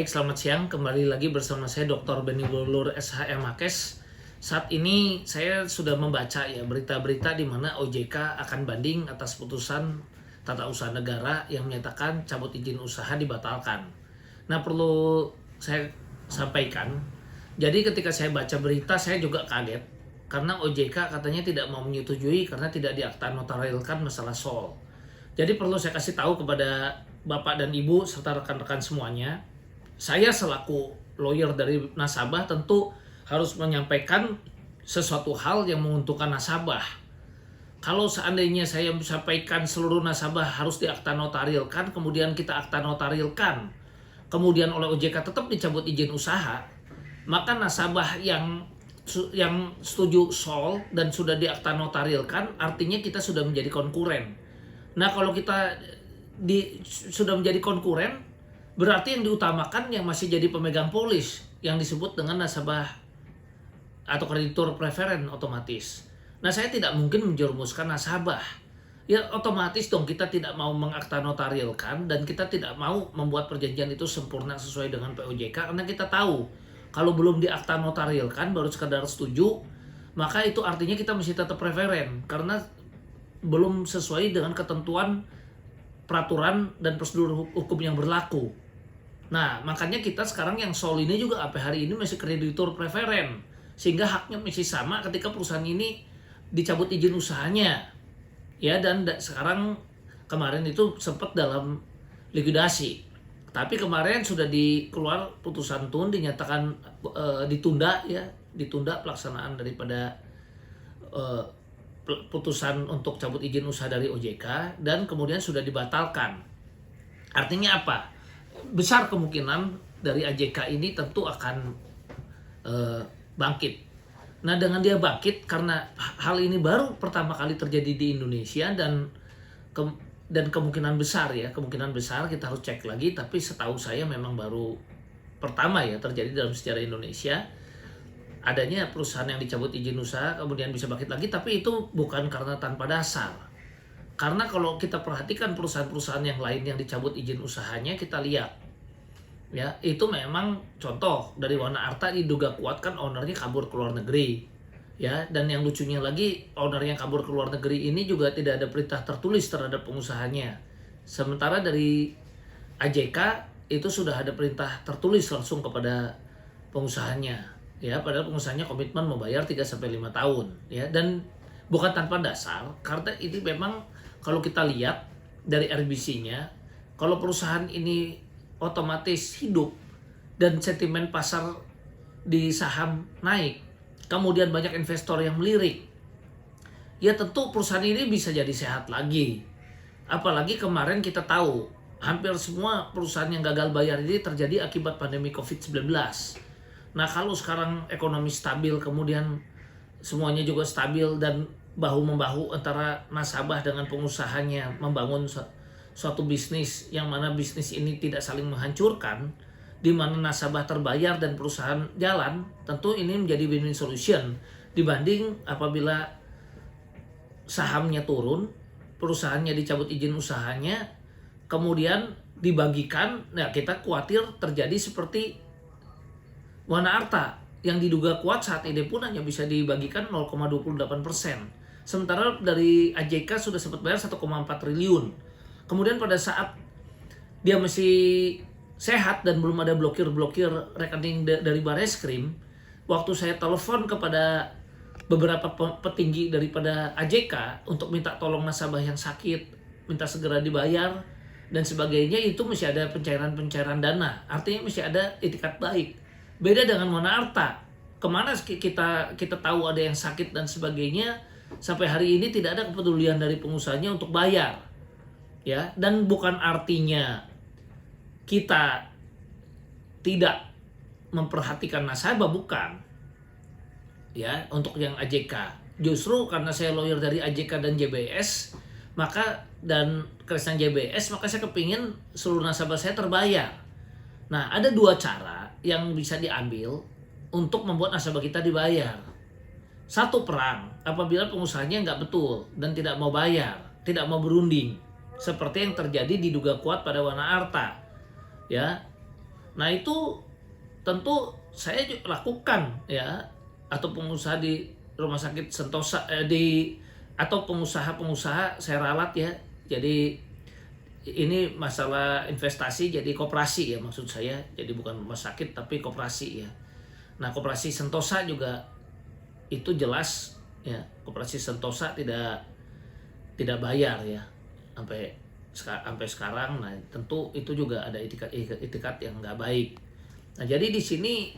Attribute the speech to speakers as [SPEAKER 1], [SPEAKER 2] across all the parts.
[SPEAKER 1] Baik, selamat siang. Kembali lagi bersama saya Dr. Beni Wulur SHM Makes. Saat ini saya sudah membaca ya berita-berita di mana OJK akan banding atas putusan Tata Usaha Negara yang menyatakan cabut izin usaha dibatalkan. Nah, perlu saya sampaikan. Jadi ketika saya baca berita saya juga kaget karena OJK katanya tidak mau menyetujui karena tidak diakta notarilkan masalah SOL. Jadi perlu saya kasih tahu kepada Bapak dan Ibu serta rekan-rekan semuanya, saya selaku lawyer dari nasabah tentu harus menyampaikan sesuatu hal yang menguntungkan nasabah. Kalau seandainya saya sampaikan seluruh nasabah harus diakta notarilkan, kemudian kita akta notarilkan, kemudian oleh OJK tetap dicabut izin usaha, maka nasabah yang setuju SOL dan sudah diakta notarilkan, artinya kita sudah menjadi konkuren. Nah, kalau kita sudah menjadi konkuren, berarti yang diutamakan yang masih jadi pemegang polis yang disebut dengan nasabah atau kreditur preferen otomatis. Nah, saya tidak mungkin menjerumuskan nasabah. Ya otomatis dong kita tidak mau mengakta notarilkan dan kita tidak mau membuat perjanjian itu sempurna sesuai dengan POJK karena kita tahu kalau belum diakta notarilkan baru sekadar setuju, maka itu artinya kita masih tetap preferen karena belum sesuai dengan ketentuan peraturan dan prosedur hukum yang berlaku. Nah, makanya kita sekarang yang SOL ini juga sampai hari ini masih kreditur preferen. Sehingga haknya masih sama ketika perusahaan ini dicabut izin usahanya. Ya, dan sekarang kemarin itu sempat dalam likuidasi. Tapi kemarin sudah dikeluar putusan TUN dinyatakan ditunda ya, ditunda pelaksanaan daripada putusan untuk cabut izin usaha dari OJK dan kemudian sudah dibatalkan. Artinya apa? Besar kemungkinan dari AJK ini tentu akan bangkit. Nah, dengan dia bangkit karena hal ini baru pertama kali terjadi di Indonesia dan kemungkinan besar kita harus cek lagi, tapi setahu saya memang baru pertama ya terjadi dalam sejarah Indonesia adanya perusahaan yang dicabut izin usaha kemudian bisa bangkit lagi, tapi itu bukan karena tanpa dasar. Karena kalau kita perhatikan perusahaan-perusahaan yang lain yang dicabut izin usahanya, kita lihat ya itu memang contoh dari Wana Arta diduga kuat kan ownernya kabur ke luar negeri ya, dan yang lucunya lagi owner yang kabur ke luar negeri ini juga tidak ada perintah tertulis terhadap pengusahanya, sementara dari AJK itu sudah ada perintah tertulis langsung kepada pengusahanya ya, padahal pengusahanya komitmen membayar 3-5 tahun ya, dan bukan tanpa dasar karena ini memang kalau kita lihat dari RBC-nya, kalau perusahaan ini otomatis hidup dan sentimen pasar di saham naik, kemudian banyak investor yang melirik, ya tentu perusahaan ini bisa jadi sehat lagi. Apalagi kemarin kita tahu hampir semua perusahaan yang gagal bayar ini terjadi akibat pandemi COVID-19. Nah, kalau sekarang ekonomi stabil, kemudian semuanya juga stabil dan bahu-membahu antara nasabah dengan pengusahanya membangun suatu bisnis yang mana bisnis ini tidak saling menghancurkan, di mana nasabah terbayar dan perusahaan jalan, tentu ini menjadi win-win solution dibanding apabila sahamnya turun, perusahaannya dicabut izin usahanya, kemudian dibagikan. Nah, kita khawatir terjadi seperti Wana Arta yang diduga kuat saat ini pun hanya bisa dibagikan 0,28%. Sementara dari AJK sudah sempat bayar 1,4 triliun. Kemudian pada saat dia masih sehat dan belum ada blokir-blokir rekening dari Bareskrim, waktu saya telepon kepada beberapa petinggi daripada AJK untuk minta tolong nasabah yang sakit, minta segera dibayar dan sebagainya, itu masih ada pencairan dana. Artinya masih ada itikat baik. Beda dengan Wana Arta, kemana kita tahu ada yang sakit dan sebagainya, sampai hari ini tidak ada kepedulian dari pengusahanya untuk bayar. Ya, dan bukan artinya kita tidak memperhatikan nasabah, bukan. Ya, untuk yang AJK. Justru karena saya lawyer dari AJK dan JBS, maka dan Kristen JBS, maka saya kepingin seluruh nasabah saya terbayar. Nah, ada dua cara yang bisa diambil untuk membuat nasabah kita dibayar. Satu, perang apabila pengusahanya nggak betul dan tidak mau bayar, tidak mau berunding, seperti yang terjadi diduga kuat pada Wana Arta ya. Nah itu tentu saya lakukan ya, atau pengusaha di rumah sakit Sentosa atau pengusaha-pengusaha saya ralat ya. Jadi ini masalah investasi, jadi koperasi ya maksud saya. Jadi bukan rumah sakit tapi koperasi ya. Nah koperasi Sentosa juga itu jelas ya, koperasi Sentosa tidak bayar ya sampai sekarang. Nah tentu itu juga ada itikat yang nggak baik. Nah jadi di sini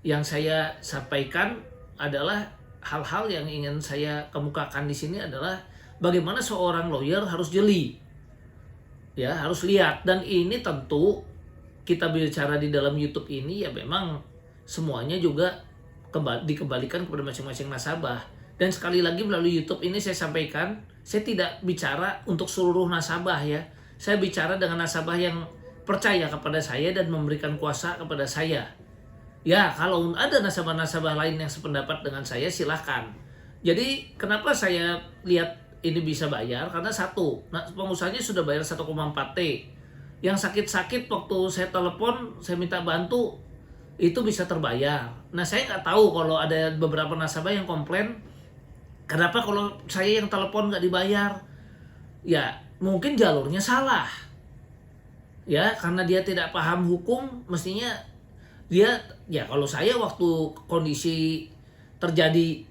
[SPEAKER 1] yang saya sampaikan adalah hal-hal yang ingin saya kemukakan di sini adalah bagaimana seorang lawyer harus jeli ya, harus lihat. Dan ini tentu kita bicara di dalam YouTube ini ya memang semuanya juga dikembalikan kepada masing-masing nasabah. Dan sekali lagi melalui YouTube ini saya sampaikan, saya tidak bicara untuk seluruh nasabah ya. Saya bicara dengan nasabah yang percaya kepada saya dan memberikan kuasa kepada saya. Ya, kalau ada nasabah-nasabah lain yang sependapat dengan saya silahkan. Jadi kenapa saya lihat ini bisa bayar? Karena satu, pengusahanya sudah bayar 1,4 T. Yang sakit-sakit waktu saya telepon, saya minta bantu, itu bisa terbayar. Nah saya nggak tahu kalau ada beberapa nasabah yang komplain, kenapa kalau saya yang telepon nggak dibayar? Ya mungkin jalurnya salah. Ya karena dia tidak paham hukum, mestinya dia ya, kalau saya waktu kondisi terjadi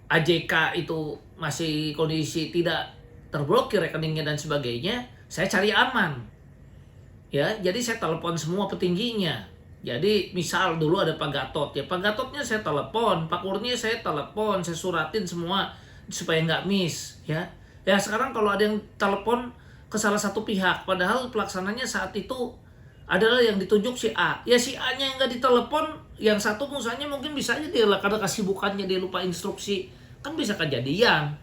[SPEAKER 1] AJK itu masih kondisi tidak terblokir rekeningnya dan sebagainya, saya cari aman. Ya, jadi saya telepon semua petingginya. Jadi misal dulu ada Pak Gatot, ya Pak Gatotnya saya telepon, Pak Kurnia saya telepon, saya suratin semua supaya nggak miss ya. Ya sekarang kalau ada yang telepon ke salah satu pihak, padahal pelaksananya saat itu adalah yang ditunjuk si A, ya si A-nya yang nggak ditelepon, yang satu pengusahanya mungkin bisa aja dia karena kesibukannya dia lupa instruksi, kan bisa kejadian.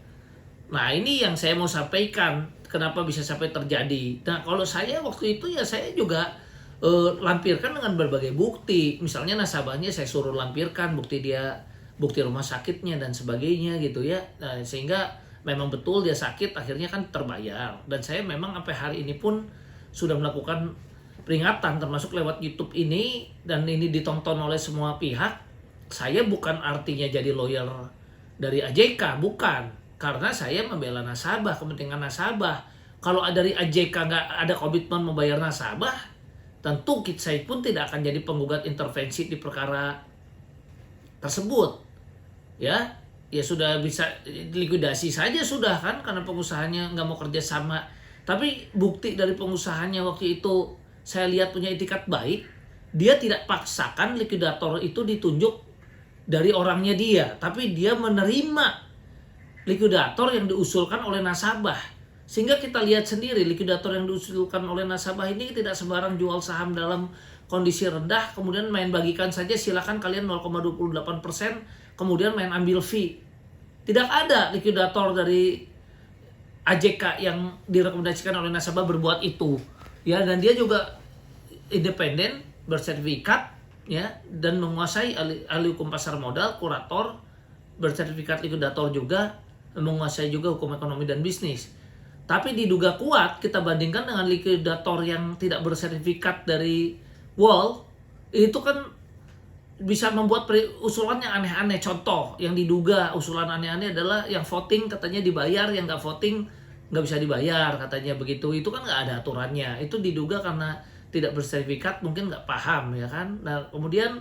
[SPEAKER 1] Nah ini yang saya mau sampaikan, kenapa bisa sampai terjadi. Nah kalau saya waktu itu ya saya juga lampirkan dengan berbagai bukti, misalnya nasabahnya saya suruh lampirkan bukti rumah sakitnya dan sebagainya gitu ya. Nah, sehingga memang betul dia sakit, akhirnya kan terbayar. Dan saya memang sampai hari ini pun sudah melakukan peringatan termasuk lewat YouTube ini, dan ini ditonton oleh semua pihak. Saya bukan artinya jadi lawyer dari AJK, bukan, karena saya membela nasabah, kepentingan nasabah. Kalau dari AJK nggak ada komitmen membayar nasabah, tentu saya pun tidak akan jadi penggugat intervensi di perkara tersebut. Ya sudah bisa likuidasi saja sudah kan, karena pengusahanya nggak mau kerja sama. Tapi bukti dari pengusahanya waktu itu saya lihat punya itikat baik, dia tidak paksakan likuidator itu ditunjuk dari orangnya dia, tapi dia menerima likuidator yang diusulkan oleh nasabah. Sehingga kita lihat sendiri likuidator yang diusulkan oleh nasabah ini tidak sembarang jual saham dalam kondisi rendah, kemudian main bagikan saja, silakan kalian 0,28%, kemudian main ambil fee. Tidak ada likuidator dari AJK yang direkomendasikan oleh nasabah berbuat itu. Ya, dan dia juga independen, bersertifikat ya, dan menguasai ahli hukum pasar modal, kurator, bersertifikat likuidator juga, menguasai juga hukum ekonomi dan bisnis. Tapi diduga kuat kita bandingkan dengan likuidator yang tidak bersertifikat dari Wall, itu kan bisa membuat usulannya aneh-aneh. Contoh yang diduga usulan aneh-aneh adalah yang voting katanya dibayar, yang nggak voting nggak bisa dibayar katanya begitu. Itu kan nggak ada aturannya. Itu diduga karena tidak bersertifikat, mungkin nggak paham ya kan. Nah kemudian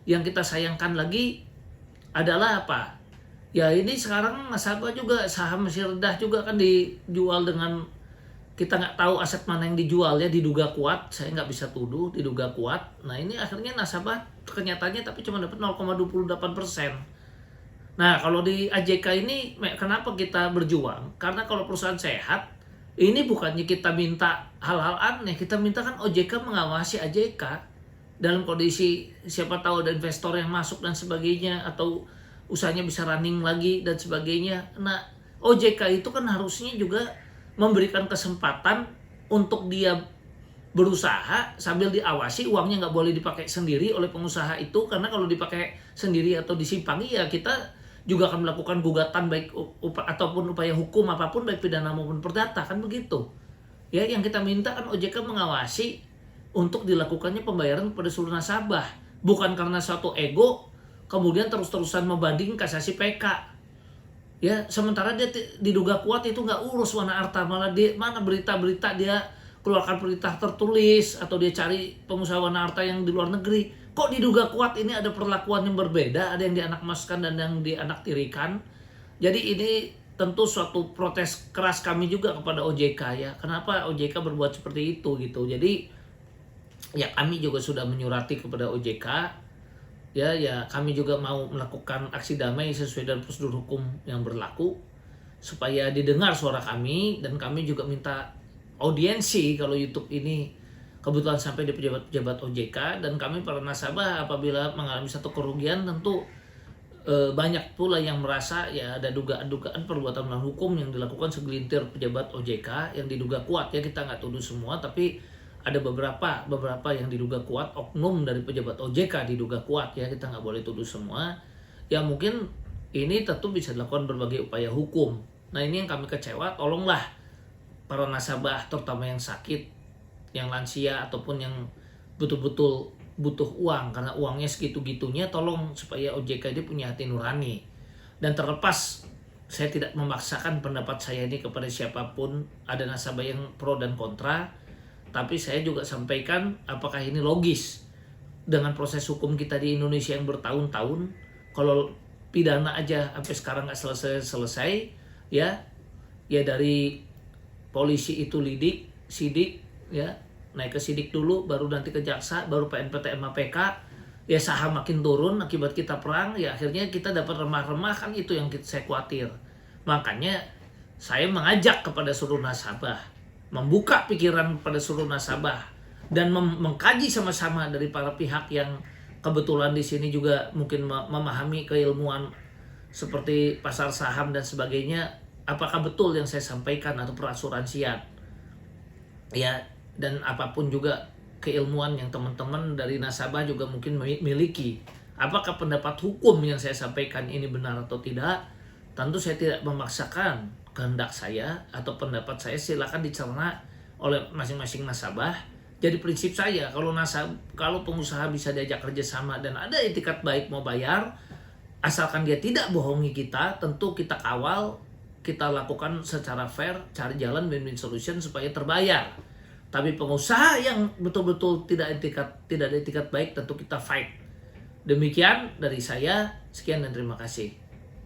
[SPEAKER 1] yang kita sayangkan lagi adalah apa? Ya ini sekarang nasabah juga saham masih rendah juga kan dijual dengan kita nggak tahu aset mana yang dijual ya, diduga kuat, saya nggak bisa tuduh diduga kuat. Nah ini akhirnya nasabah kenyataannya tapi cuma dapat 0,28%. Nah kalau di AJK ini kenapa kita berjuang? Karena kalau perusahaan sehat ini bukannya kita minta hal-hal aneh, kita minta kan OJK mengawasi AJK dalam kondisi siapa tahu ada investor yang masuk dan sebagainya, atau usahanya bisa running lagi dan sebagainya. Nah OJK itu kan harusnya juga memberikan kesempatan untuk dia berusaha sambil diawasi, uangnya nggak boleh dipakai sendiri oleh pengusaha itu, karena kalau dipakai sendiri atau disimpangi ya kita juga akan melakukan gugatan baik ataupun upaya hukum apapun baik pidana maupun perdata kan begitu. Ya yang kita minta kan OJK mengawasi untuk dilakukannya pembayaran kepada seluruh nasabah. Bukan karena suatu ego, kemudian terus-terusan membanding kasasi PK. Ya, sementara dia diduga kuat itu nggak urus Wana Arta, malah dia mana berita-berita dia keluarkan perintah tertulis atau dia cari pengusaha Wana Arta yang di luar negeri. Kok diduga kuat ini ada perlakuan yang berbeda, ada yang dianakmaskan dan yang dianaktirikan. Jadi ini tentu suatu protes keras kami juga kepada OJK ya. Kenapa OJK berbuat seperti itu gitu. Jadi ya kami juga sudah menyurati kepada OJK. Ya kami juga mau melakukan aksi damai sesuai dengan prosedur hukum yang berlaku supaya didengar suara kami, dan kami juga minta audiensi kalau YouTube ini kebetulan sampai di pejabat-pejabat OJK, dan kami para nasabah apabila mengalami satu kerugian tentu banyak pula yang merasa ya ada dugaan-dugaan perbuatan melawan hukum yang dilakukan segelintir pejabat OJK yang diduga kuat ya, kita nggak tuduh semua, tapi ada beberapa yang diduga kuat, oknum dari pejabat OJK diduga kuat ya, kita nggak boleh tuduh semua. Ya mungkin ini tentu bisa dilakukan berbagai upaya hukum. Nah ini yang kami kecewa, tolonglah para nasabah terutama yang sakit, yang lansia ataupun yang betul-betul butuh uang karena uangnya segitu-gitunya, tolong supaya OJK ini punya hati nurani. Dan terlepas saya tidak memaksakan pendapat saya ini kepada siapapun, ada nasabah yang pro dan kontra, tapi saya juga sampaikan apakah ini logis dengan proses hukum kita di Indonesia yang bertahun-tahun. Kalau pidana aja sampai sekarang nggak selesai ya dari polisi itu sidik ya, naik ke sidik dulu, baru nanti ke jaksa, baru PNPT MAPK, ya saham makin turun akibat kita perang, ya akhirnya kita dapat remah-remah, kan itu yang saya khawatir. Makanya saya mengajak kepada seluruh nasabah, membuka pikiran pada seluruh nasabah, dan mengkaji sama-sama dari para pihak yang kebetulan di sini juga mungkin memahami keilmuan seperti pasar saham dan sebagainya, apakah betul yang saya sampaikan atau perasuransian ya, dan apapun juga keilmuan yang teman-teman dari nasabah juga mungkin miliki. Apakah pendapat hukum yang saya sampaikan ini benar atau tidak? Tentu saya tidak memaksakan kehendak saya atau pendapat saya, silakan dicerna oleh masing-masing nasabah. Jadi prinsip saya, kalau pengusaha bisa diajak kerjasama dan ada etikat baik mau bayar, asalkan dia tidak bohongi kita, tentu kita kawal, kita lakukan secara fair, cari jalan win-win solution supaya terbayar. Tapi pengusaha yang betul-betul tidak ada etikat baik, tentu kita fight. Demikian dari saya, sekian dan terima kasih.